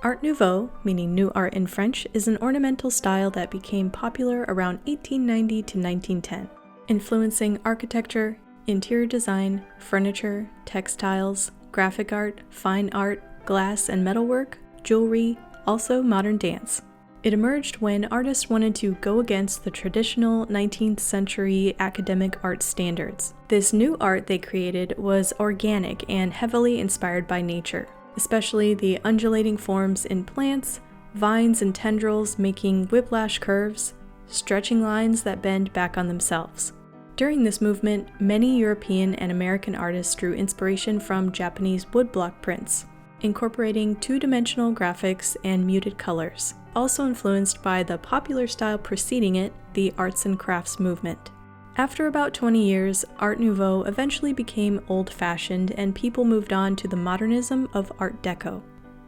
Art Nouveau, meaning new art in French, is an ornamental style that became popular around 1890 to 1910, influencing architecture, interior design, furniture, textiles, graphic art, fine art, glass and metalwork, jewelry, also modern dance. It emerged when artists wanted to go against the traditional 19th century academic art standards. This new art they created was organic and heavily inspired by nature, especially the undulating forms in plants, vines and tendrils making whiplash curves, stretching lines that bend back on themselves. During this movement, many European and American artists drew inspiration from Japanese woodblock prints, incorporating two-dimensional graphics and muted colors, also influenced by the popular style preceding it, the arts and crafts movement. After about 20 years, Art Nouveau eventually became old-fashioned and people moved on to the modernism of Art Deco.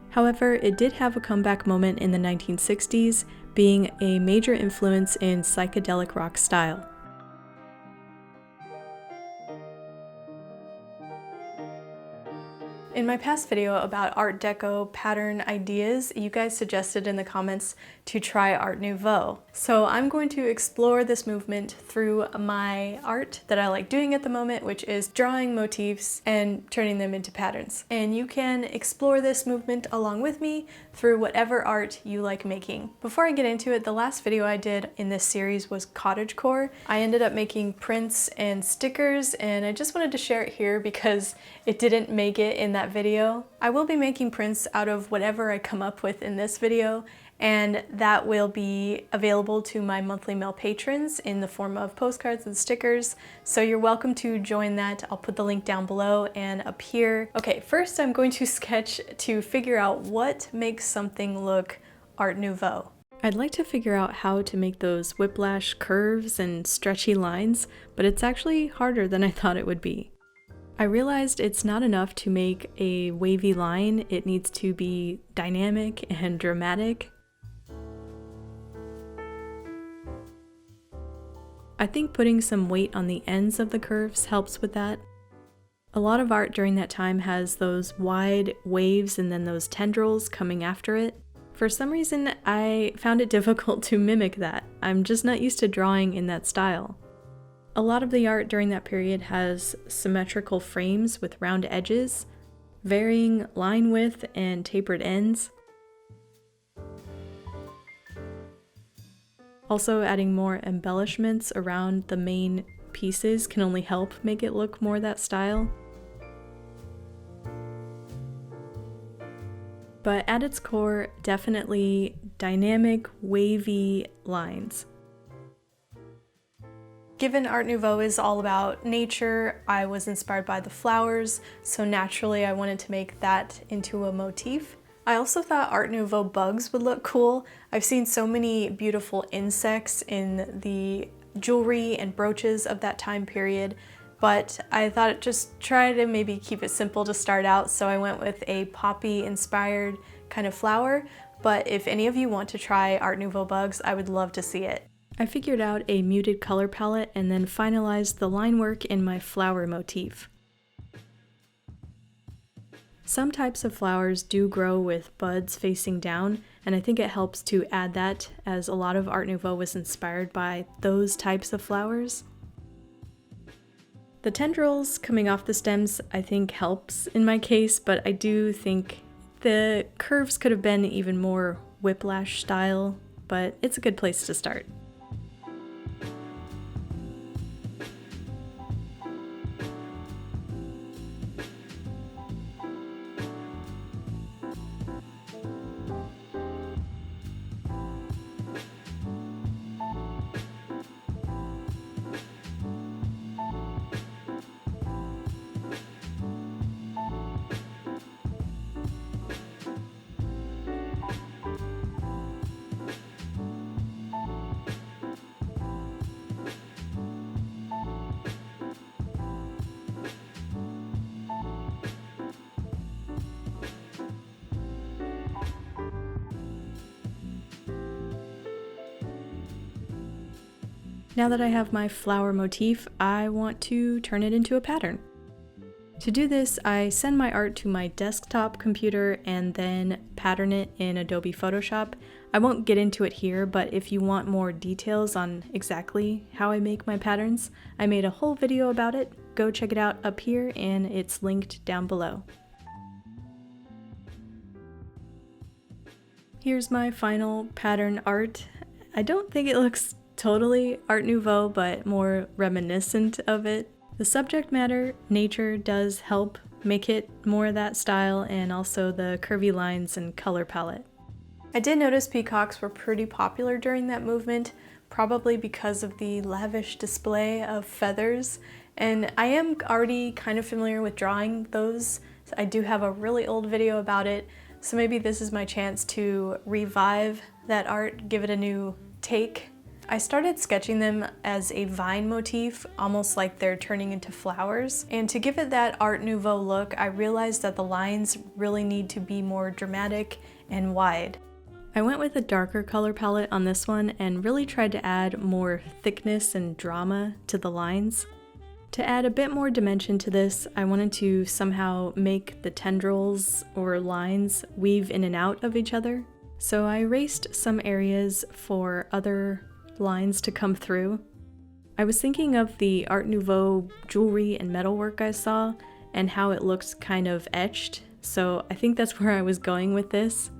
However, it did have a comeback moment in the 1960s, being a major influence in psychedelic rock style. In my past video about Art Deco pattern ideas, you guys suggested in the comments to try Art Nouveau. So I'm going to explore this movement through my art that I like doing at the moment, which is drawing motifs and turning them into patterns. And you can explore this movement along with me through whatever art you like making. Before I get into it, the last video I did in this series was Cottagecore. I ended up making prints and stickers, and I just wanted to share it here because it didn't make it in that video. I will be making prints out of whatever I come up with in this video, and that will be available to my monthly mail patrons in the form of postcards and stickers, so you're welcome to join that. I'll put the link down below and up here. Okay, first I'm going to sketch to figure out what makes something look Art Nouveau. I'd like to figure out how to make those whiplash curves and stretchy lines, but it's actually harder than I thought it would be. I realized it's not enough to make a wavy line, it needs to be dynamic and dramatic. I think putting some weight on the ends of the curves helps with that. A lot of art during that time has those wide waves and then those tendrils coming after it. For some reason, I found it difficult to mimic that. I'm just not used to drawing in that style. A lot of the art during that period has symmetrical frames with round edges, varying line width and tapered ends. Also, adding more embellishments around the main pieces can only help make it look more that style. But at its core, definitely dynamic, wavy lines. Given Art Nouveau is all about nature, I was inspired by the flowers, so naturally I wanted to make that into a motif. I also thought Art Nouveau bugs would look cool. I've seen so many beautiful insects in the jewelry and brooches of that time period, but I thought I'd just try to maybe keep it simple to start out, so I went with a poppy-inspired kind of flower, but if any of you want to try Art Nouveau bugs, I would love to see it. I figured out a muted color palette and then finalized the line work in my flower motif. Some types of flowers do grow with buds facing down, and I think it helps to add that, as a lot of Art Nouveau was inspired by those types of flowers. The tendrils coming off the stems I think helps in my case, but I do think the curves could have been even more whiplash style, but it's a good place to start. Now that I have my flower motif, I want to turn it into a pattern. To do this, I send my art to my desktop computer and then pattern it in Adobe Photoshop. I won't get into it here, but if you want more details on exactly how I make my patterns, I made a whole video about it. Go check it out up here and it's linked down below. Here's my final pattern art. I don't think it looks totally Art Nouveau, but more reminiscent of it. The subject matter, nature, does help make it more that style, and also the curvy lines and color palette. I did notice peacocks were pretty popular during that movement, probably because of the lavish display of feathers, and I am already kind of familiar with drawing those. I do have a really old video about it, so maybe this is my chance to revive that art, give it a new take. I started sketching them as a vine motif, almost like they're turning into flowers. And to give it that Art Nouveau look, I realized that the lines really need to be more dramatic and wide. I went with a darker color palette on this one and really tried to add more thickness and drama to the lines. To add a bit more dimension to this, I wanted to somehow make the tendrils or lines weave in and out of each other. So I erased some areas for other lines to come through. I was thinking of the Art Nouveau jewelry and metalwork I saw and how it looked kind of etched, so I think that's where I was going with this.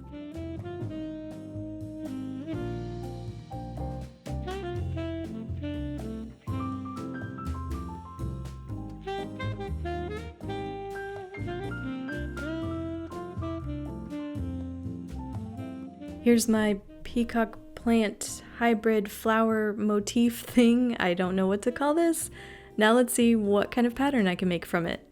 Here's my peacock plant hybrid flower motif thing. I don't know what to call this. Now let's see what kind of pattern I can make from it.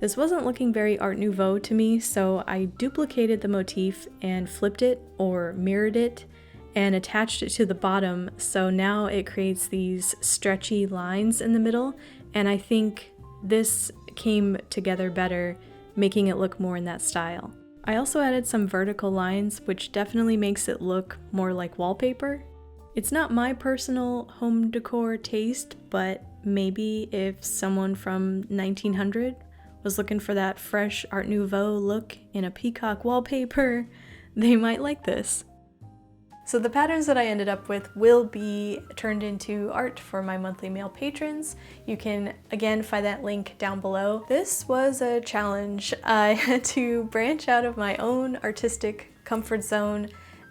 This wasn't looking very Art Nouveau to me, so I duplicated the motif and flipped it or mirrored it and attached it to the bottom, so now it creates these stretchy lines in the middle, and I think this came together better, making it look more in that style. I also added some vertical lines, which definitely makes it look more like wallpaper. It's not my personal home decor taste, but maybe if someone from 1900 was looking for that fresh Art Nouveau look in a peacock wallpaper, they might like this. So the patterns that I ended up with will be turned into art for my monthly mail patrons. You can again find that link down below. This was a challenge. I had to branch out of my own artistic comfort zone,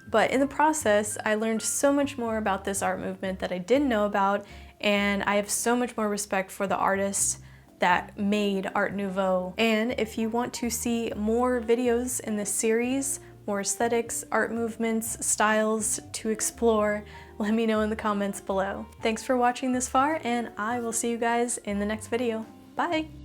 but in the process I learned so much more about this art movement that I didn't know about, and I have so much more respect for the artists that made Art Nouveau. And if you want to see more videos in this series, more aesthetics, art movements, styles to explore, let me know in the comments below. Thanks for watching this far, and I will see you guys in the next video. Bye!